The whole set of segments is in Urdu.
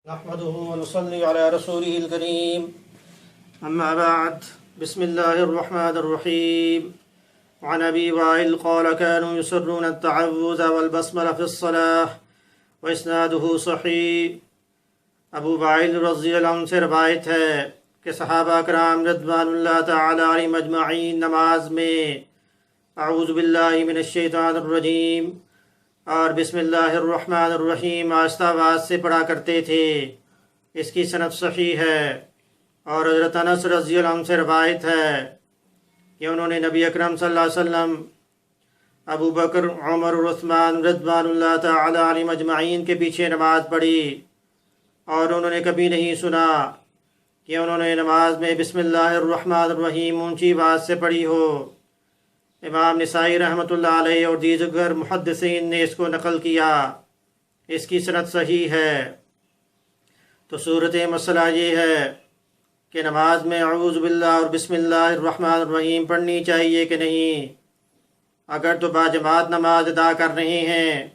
نحمده ونصلي على رسوله الكريم أما بعد بسم الله الرحمن الرحيم وعن أبي وائل قال كانوا يسرون التعوذ والبسملة في الصلاة وإسناده صحيح ابو وائل رضی اللہ عنہ سے روایت ہے کہ صحابہ کرام رضوان اللہ تعالی علیہم اجمعین نماز میں اعوذ باللہ من الشیطان الرجیم اور بسم اللہ الرحمن الرحیم آہستہ آواز سے پڑھا کرتے تھے۔ اس کی سند صحیح ہے۔ اور حضرت انس رضی اللہ عنہ سے روایت ہے کہ انہوں نے نبی اکرم صلی اللہ علیہ وسلم، ابو بکر، عمر اور عثمان رضوان اللہ تعالی علیہم اجمعین کے پیچھے نماز پڑھی، اور انہوں نے کبھی نہیں سنا کہ انہوں نے نماز میں بسم اللہ الرحمن الرحیم اونچی آواز سے پڑھی ہو۔ امام نسائی رحمۃ اللہ علیہ اور دیگر محدثین نے اس کو نقل کیا۔ اس کی سند صحیح ہے۔ تو صورت مسئلہ یہ ہے کہ نماز میں اعوذ باللہ اور بسم اللہ الرحمن الرحیم پڑھنی چاہیے کہ نہیں۔ اگر تو باجماعت نماز ادا کر رہے ہیں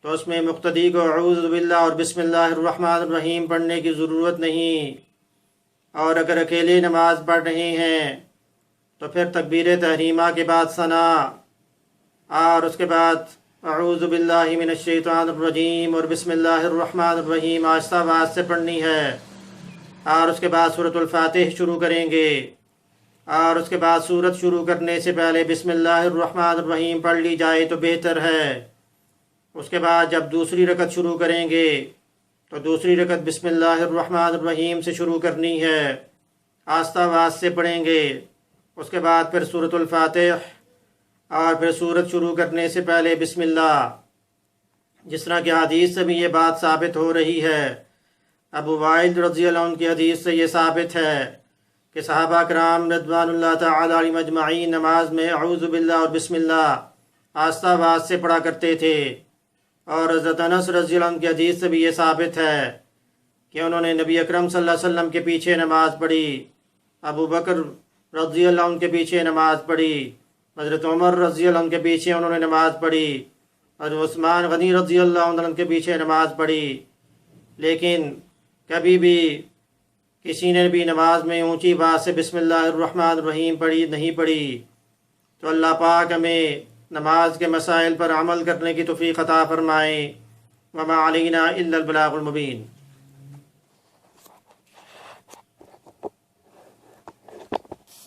تو اس میں مقتدی کو اعوذ باللہ اور بسم اللہ الرحمن الرحیم پڑھنے کی ضرورت نہیں، اور اگر اکیلے نماز پڑھ رہے ہیں تو پھر تکبیر تحریمہ کے بعد ثنا اور اس کے بعد اعوذ باللہ من الشیطان الرجیم اور بسم اللہ الرحمن الرحیم آہستہ آواز سے پڑھنی ہے، اور اس کے بعد سورۃ الفاتح شروع کریں گے، اور اس کے بعد سورت شروع کرنے سے پہلے بسم اللہ الرحمن الرحیم پڑھ لی جائے تو بہتر ہے۔ اس کے بعد جب دوسری رکعت شروع کریں گے تو دوسری رکعت بسم اللہ الرحمن الرحیم سے شروع کرنی ہے، آہستہ آواز سے پڑھیں گے۔ اس کے بعد پھر سورۃ الفاتح اور پھر سورت شروع کرنے سے پہلے بسم اللہ، جس طرح کی حدیث سے بھی یہ بات ثابت ہو رہی ہے۔ ابو وائل رضی اللہ عنہ کی حدیث سے یہ ثابت ہے کہ صحابہ کرام رضوان اللہ تعالی علیہم اجمعین نماز میں اعوذ باللہ اور بسم اللہ آہستہ آواز سے پڑھا کرتے تھے، اور حضرت انس رضی اللہ عنہ کی حدیث سے بھی یہ ثابت ہے کہ انہوں نے نبی اکرم صلی اللہ علیہ وسلم کے پیچھے نماز پڑھی، ابو بکر رضی اللہ عنہ کے پیچھے نماز پڑھی، حضرت عمر رضی اللہ عنہ کے پیچھے انہوں نے نماز پڑھی، حضرت عثمان غنی رضی اللہ عنہ کے پیچھے نماز پڑھی۔ لیکن کبھی بھی کسی نے بھی نماز میں اونچی بات سے بسم اللہ الرحمن الرحیم نہیں پڑھی۔ تو اللہ پاک ہمیں نماز کے مسائل پر عمل کرنے کی توفیق عطا فرمائے۔ وما علینا الا البلاغ المبین۔